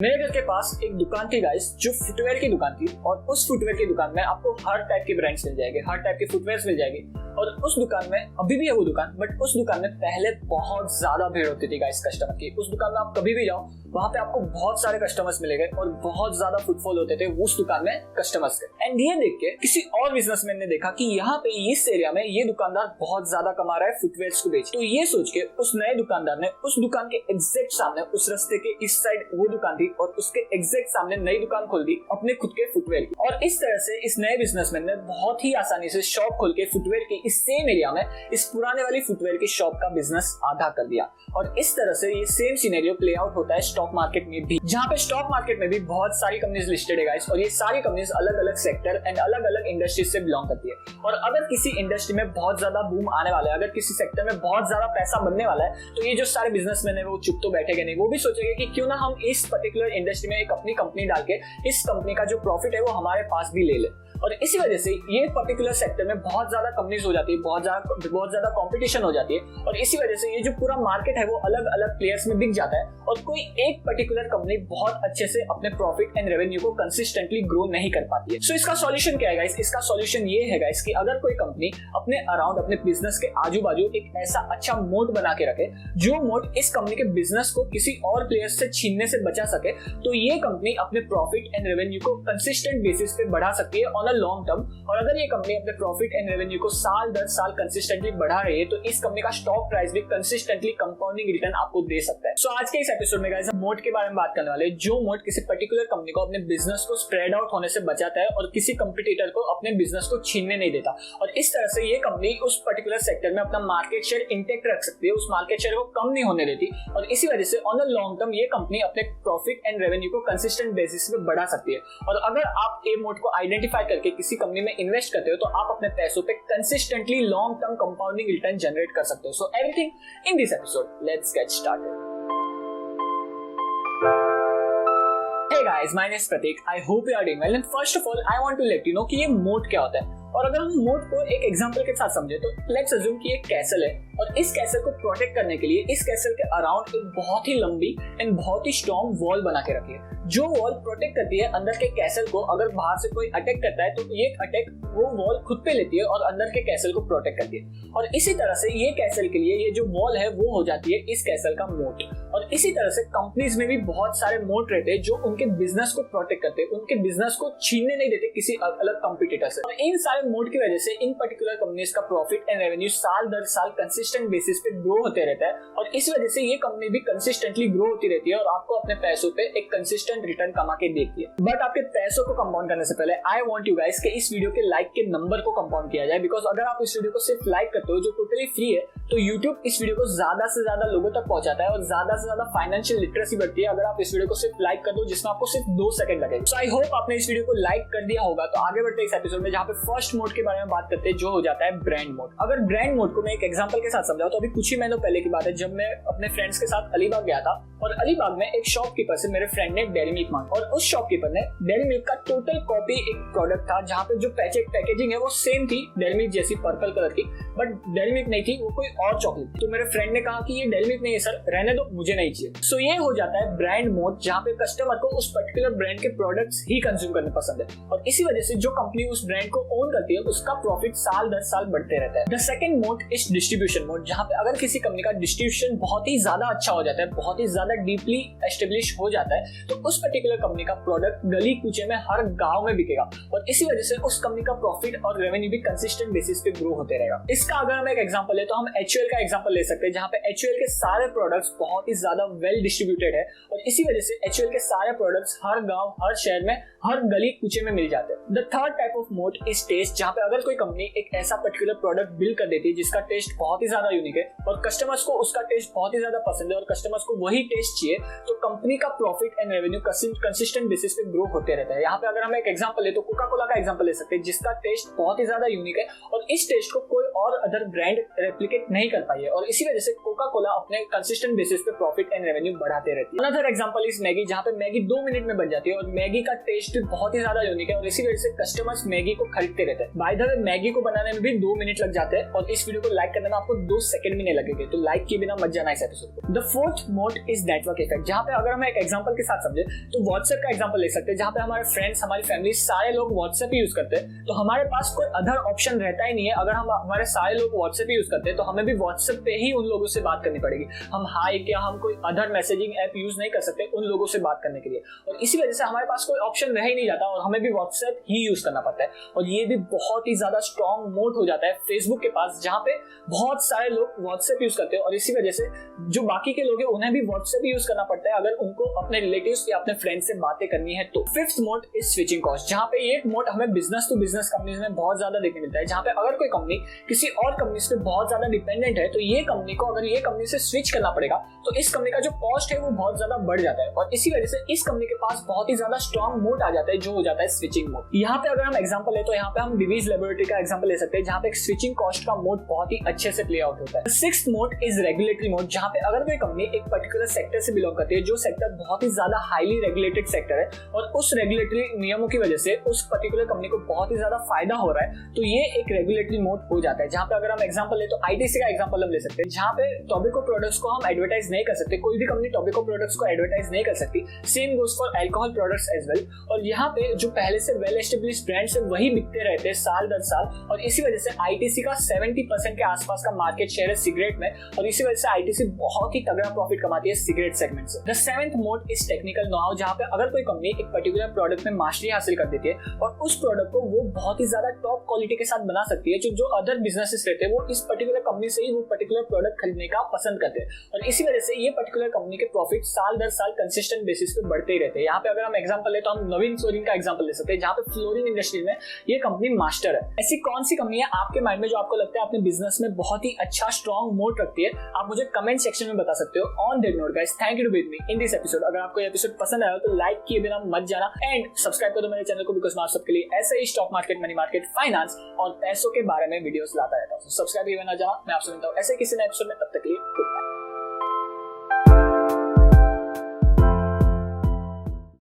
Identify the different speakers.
Speaker 1: मेरे घर के पास एक दुकान थी गाइस, जो फुटवेयर की दुकान थी। और उस फुटवेयर की दुकान में आपको हर टाइप के ब्रांड्स मिल जाएंगे, हर टाइप के फुटवेयर्स मिल जाएंगे। और उस दुकान में अभी भी है वो दुकान, बट उस दुकान में पहले बहुत ज्यादा भीड़ होती थी गाइस कस्टमर की। उस दुकान में आप कभी भी जाओ, वहां पे आपको बहुत सारे कस्टमर्स मिलेंगे और बहुत ज्यादा फुटफॉल होते थे उस दुकान में कस्टमर्स के। एंड ये देख के किसी और बिजनेसमैन ने देखा कि यहाँ पे इस एरिया में ये दुकानदार बहुत ज्यादा कमा रहा है फुटवेयर्स को बेच। तो ये सोच के उस नए दुकानदार ने उस दुकान के एग्जैक्ट सामने, उस रास्ते के इस साइड वो दुकान थी और उसके एग्जैक्ट सामने नई दुकान खोल दी अपने खुद के फुटवेयर की। और इस तरह से इस नए बिजनेसमैन ने बहुत ही आसानी से शॉप खोल के फुटवेयर के इस सेम एरिया में इस पुराने वाली फुटवेयर की शॉप का बिजनेस आधा कर दिया। और इस तरह से ये सेम सिनेरियो प्ले आउट होता है स्टॉक मार्केट में भी, जहाँ पे स्टॉक मार्केट में भी बहुत सारी कंपनीज लिस्टेड है गाइस। और ये सारी कंपनीज अलग अलग सेक्टर एंड अलग अलग इंडस्ट्रीज से बिलोंग करती है। और अगर किसी इंडस्ट्री में बहुत ज्यादा बूम आने वाला है, अगर किसी सेक्टर में बहुत ज्यादा पैसा बनने वाला है, तो ये जो सारे बिजनेसमैन है वो चुप तो बैठेंगे नहीं, वो भी सोचेंगे कि क्यों ना हम इस पर्टिकुलर इंडस्ट्री में एक अपनी कंपनी डाल के इस कंपनी का जो प्रॉफिट है वो हमारे पास भी ले ले। और इसी वजह से ये पर्टिकुलर सेक्टर में बहुत ज्यादा कंपनीज हो जाती है, बहुत ज्यादा कंपटीशन हो जाती है। और इसी वजह से ये जो पूरा मार्केट है वो अलग अलग प्लेयर्स में बिक जाता है और कोई एक पर्टिकुलर कंपनी बहुत अच्छे से अपने प्रॉफिट एंड रेवेन्यू को कंसिस्टेंटली ग्रो नहीं कर पाती है। सो इसका सॉल्यूशन क्या है गाइस? इसका सॉल्यूशन ये है गाइस कि अगर कोई कंपनी अपने अराउंड, अपने बिजनेस के आजू बाजू एक ऐसा अच्छा मोड बना के रखे, जो मोड इस कंपनी के बिजनेस को किसी और प्लेयर से छीनने से बचा सके, तो ये कंपनी अपने प्रॉफिट एंड रेवेन्यू को कंसिस्टेंट बेसिस पे बढ़ा सकती है लॉन्ग टर्म। और अगर ये कंपनी अपने प्रॉफिट एंड रेवेन्यू को साल दर साल कंसिस्टेंटली बढ़ा रही है, तो इस कंपनी का स्टॉक प्राइस भी कंसिस्टेंटली कंपाउंडिंग रिटर्न आपको दे सकता है। सो आज के इस एपिसोड में गाइस हम मोड के बारे में बात करने वाले हैं, जो मोड किसी पर्टिकुलर कंपनी को अपने बिजनेस को स्प्रेड आउट होने से बचाता है और किसी कंपटीटर को अपने बिजनेस को छीनने नहीं देता। और इस तरह से ये कंपनी उस पर्टिकुलर सेक्टर में अपना मार्केट शेयर इंटेक्ट रख सकती है, उस मार्केट शेयर को कम नहीं होने देती। और इसी वजह से ऑन द लॉन्ग टर्म ये कंपनी अपने प्रॉफिट एंड रेवेन्यू को कंसिस्टेंट बेसिस पे बढ़ा सकती है। और अगर आप ये मोड को आइडेंटिफाई करके किसी कंपनी में इन्वेस्ट करते हो, तो आप अपने पैसों पे consistently long term compounding return generate कर सकते हो। So everything in this episode, let's get started. Hey guys, my name is Pratik. I hope you are doing well. And first of all, I want to let you know कि ये mode क्या होता है। और अगर हम mode को एक एग्जांपल के साथ समझे, तो लेट्स अज्यूम कि एक कैसल है और इस कैसल को प्रोटेक्ट करने के लिए इस कैसल के अराउंड एक बहुत ही लंबी एंड बहुत ही स्ट्रॉन्ग वॉल बना के रखी है, जो वॉल प्रोटेक्ट करती है अंदर के कैसल को। अगर बाहर से कोई अटैक करता है, तो ये अटैक वो वॉल खुद पे लेती है और अंदर के कैसल को प्रोटेक्ट करती है। और इसी तरह से ये कैसल के लिए ये जो वॉल है वो हो जाती है इस कैसल का मोट। और इसी तरह से कंपनीज में भी बहुत सारे मोट रहते हैं जो उनके बिजनेस को प्रोटेक्ट करते हैं, उनके बिजनेस को छीनने नहीं देते किसी अलग कंपटीटर से। और इन सारे मोड की वजह से इन पर्टिकुलर कंपनीज का प्रॉफिट एंड रेवेन्यू साल दर साल कंसिस्टेंट बेसिस पे ग्रो होते रहता है। और इस वजह से ये कंपनी भी कंसिस्टेंटली ग्रो होती रहती है और आपको अपने पैसों पे एक कंसिस्टेंट रिटर्न कमा के देती है। बट आपके पैसों को कंपाउंड करने से पहले आई वांट यू गाइस कि इस वीडियो के लाइक के नंबर को कंपाउंड किया जाए। बिकॉज अगर आप इस वीडियो को सिर्फ लाइक करते हो, जो टोटली फ्री है, तो यूट्यूब इस वीडियो को ज्यादा से ज्यादा लोगों तक पहुंचाता है और ज्यादा से ज्यादा फाइनेंशियल लिटरेसी बढ़ती है अगर आप इस वीडियो को सिर्फ लाइक कर दो, जिसमें आपको सिर्फ 2 सेकंड लगेगा। सो आई होप आपने इस वीडियो को लाइक कर दिया होगा। तो आगे बढ़ते हैं इस एपिसोड में, जहाँ पे फर्स्ट मोड के बारे में बात करते हैं, जो हो जाता है ब्रांड मोड। अगर ब्रांड मोड को मैं एक एग्जांपल के साथ समझाऊं, तो अभी कुछ ही महीनों पहले की बात है, जब मैं अपने फ्रेंड्स के साथ अलीबाग गया था। और अलीबाग में एक शॉपकीपर से मेरे फ्रेंड ने डेयरी मिल्क मांगा और उस शॉपकीपर ने डेयरी मिल्क का टोटल कॉपी एक प्रोडक्ट था, जहाँ पे जो पैकेजिंग है वो सेम थी डेयरी मिल्क जैसी, पर्पल कलर की, बट डेयरी मिल्क नहीं थी, वो कोई और चॉकलेट। तो मेरे फ्रेंड ने कहा कि ये डेयरी मिल्क नहीं है सर, रहने दो, मुझे नहीं चाहिए। सो ये हो जाता है ब्रांड मोड, जहाँ पे कस्टमर को उस पर्टिकुलर ब्रांड के प्रोडक्ट्स ही कंज्यूम करने पसंद है। और इसी वजह से जो कंपनी उस ब्रांड को ओन करती है, उसका प्रॉफिट साल दर साल बढ़ते रहता है। The second mode is distribution mode, जहाँ पे अगर किसी कंपनी का डिस्ट्रीब्यूशन बहुत ही ज्यादा अच्छा हो जाता है, बहुत ही ज्यादा डीपली एस्टेब्लिश हो जाता है, तो उस पर्टिकुलर कंपनी का प्रोडक्ट गली कूचे में हर गांव में बिकेगा। और इसी वजह से उस कंपनी का प्रॉफिट और रेवेन्यू भी कंसिस्टेंट बेसिस पे ग्रो होते रहेगा। इसका अगर हम एक एग्जांपल ले, तो हम HUL का एग्जांपल ले सकते हैं, जहाँ पे HUL के सारे प्रोडक्ट्स बहुत ही ज्यादा वेल डिस्ट्रीब्यूटेड है। और इसी वजह से HUL के सारे प्रोडक्ट्स हर गांव, हर शहर में, हर गली कूचे में मिल जाते हैं। The third type of mode is test, जहाँ पे अगर कोई कंपनी एक ऐसा पर्टिकुलर प्रोडक्ट बिल्ड कर देती है जिसका टेस्ट बहुत ही ज्यादा यूनिक है और कस्टमर्स को उसका टेस्ट बहुत ही ज्यादा पसंद है और कस्टमर्स को वही टेस्ट चाहिए, तो कंपनी का profit and revenue consistent basis पे ग्रो होते रहता है। यहाँ पे अगर हम एक एग्जांपल ले, तो कोका कोला का एग्जांपल ले सकते हैं, जिसका टेस्ट बहुत ही ज्यादा यूनिक है और इस टेस्ट को कोई और अदर ब्रांड रेप्लिकेट नहीं कर पाई है। और इसी वजह से कोका कोला अपने कंसिस्टेंट बेसिस पे प्रॉफिट एंड रेवेन्यू बढ़ाते रहती है। अनदर एग्जांपल इज मैगी, जहाँ पे मैगी 2 मिनट में बन जाती है और मैगी का टेस्ट बहुत ही ज्यादा यूनिक है और इसी वजह से कस्टमर्स मैगी को खरीदते रहते कहते हैं। बाय द वे मैगी को बनाने में भी 2 मिनट लग जाते हैं और इस वीडियो को लाइक करने में आपको 2 सेकंड भी नहीं लगेंगे, तो लाइक किए बिना मत जाना इस एपिसोड को। The fourth mode is network effect, जहां पे अगर हम एक एग्जांपल के साथ समझे तो व्हाट्सएप का एग्जांपल ले सकते हैं, जहां पे हमारे फ्रेंड्स, हमारी फैमिली, सारे लोग व्हाट्सएप यूज करते हैं, तो हमारे पास कोई अदर ऑप्शन रहता ही नहीं है। अगर हम हमारे सारे लोग व्हाट्सएप यूज करते हैं तो हमें भी व्हाट्सएप पे ही उन लोगों से बात करनी पड़ेगी। हम हाई क्या हम कोई अदर मैसेजिंग ऐप यूज नहीं कर सकते उन लोगों से बात करने के लिए, और इसी वजह से हमारे पास कोई ऑप्शन रह ही नहीं जाता और हमें भी व्हाट्सएप ही यूज करना पड़ता है। और ये भी बहुत ही ज्यादा स्ट्रॉन्ग मोड हो जाता है फेसबुक के पास, जहां पे बहुत सारे लोग व्हाट्सएप यूज करते हैं और इसी वजह से जो बाकी के लोग हैं उन्हें भी व्हाट्सएप यूज करना पड़ता है अगर उनको अपने रिलेटिव्स या अपने फ्रेंड्स से बातें करनी है तो। Fifth mode is switching cost, जहां पे ये मोड हमें बिजनेस टू बिजनेस कंपनीज में बहुत ज्यादा देखने मिलता है, जहां पे अगर कोई कंपनी किसी और कंपनी पे बहुत ज्यादा डिपेंडेंट है तो ये कंपनी को अगर ये कंपनी से स्विच करना पड़ेगा तो इस कंपनी का जो कॉस्ट है वो बहुत ज्यादा बढ़ जाता है और इसी वजह से इस कंपनी के पास बहुत ही ज्यादा स्ट्रॉन्ग मोड आ जाता है जो हो जाता है स्विचिंग मोड। यहाँ पे अगर हम एग्जांपल ले तो यहाँ पे हम डिवीज लेबोरेटरी का एग्जांपल ले सकते हैं, जहाँ पे एक स्विचिंग कॉस्ट का मोड बहुत ही अच्छे से प्ले आउट होता है। Sixth mode is regulatory mode, जहाँ पे अगर कोई कंपनी एक पर्टिकुलर सेक्टर से बिलोंग करती है, जो सेक्टर बहुत ही ज्यादा हाईली रेगुलेटेड सेक्टर है और उस रेगुलेटरी नियमों की वजह से उस पर्टिकुलर कंपनी को बहुत ही ज्यादा फायदा हो रहा है, तो ये एक रेगुलेटरी मोड हो जाता है। जहाँ पे अगर हम एग्जांपल ले तो आईटीसी का एग्जांपल हम ले सकते हैं, जहाँ पे टोबैको प्रोडक्ट्स को हम एडवर्टाइज नहीं कर सकते, कोई भी कंपनी टोबैको प्रोडक्ट्स को एडवर्टाइज नहीं कर सकती। Same goes for alcohol products as well. और यहाँ पे जो पहले से वेल एस्टेब्लिश्ड ब्रांड्स है वही बिकते रहते हैं साल दर साल, और इसी वजह से आईटीसी का 70% के आसपास का मार्केट शेयर है सिगरेट में, और इसी वजह से आईटीसी बहुत ही तगड़ा प्रॉफिट कमाती है सिगरेट सेगमेंट से। The seventh mode is technical know how, जहाँ पे अगर कोई कंपनी एक पर्टिकुलर प्रोडक्ट में मास्टरी हासिल कर देती है और उस प्रोडक्ट को वो बहुत ही ज्यादा टॉप क्वालिटी के साथ बना सकती है, जो अदर बिजनेसेस रहते हैं वो इस पर्टिकुलर कंपनी से ही वो पर्टिकुलर प्रोडक्ट खरीदने का पसंद करते हैं, और इसी वजह से ये पर्टिकुलर कंपनी के प्रॉफिट साल दर साल कंसिस्टेंट बेसिस पे बढ़ते ही रहते हैं। यहाँ पे अगर हम एग्जांपल ले तो हम नवीन फ्लोरिंग का एग्जांपल ले सकते हैं, जहाँ पे फ्लोरिंग इंडस्ट्री में ये कंपनी मास्टर है। ऐसी कौन सी कंपनी है आपके माइंड में जो आपको लगता है अपने बिजनेस में बहुत ही अच्छा स्ट्रॉन्ग मोड रखती है? आप मुझे कमेंट सेक्शन में बता सकते हो। On that note guys, thank you to be with me in this episode. अगर आपको ये एपिसोड पसंद आया तो लाइक किए बिना मत जाना एंड सब्सक्राइब कर दो मेरे चैनल को, बिकॉज मैं आप सबके लिए ऐसे ही stock market, money market, finance और पैसों के बारे में वीडियोस लाता रहता हूं। सब्सक्राइब किए बिना जाना। मैं आपसे मिलता हूं ऐसे किसी नए एपिसोड में, तब तक के लिए गुड बाय।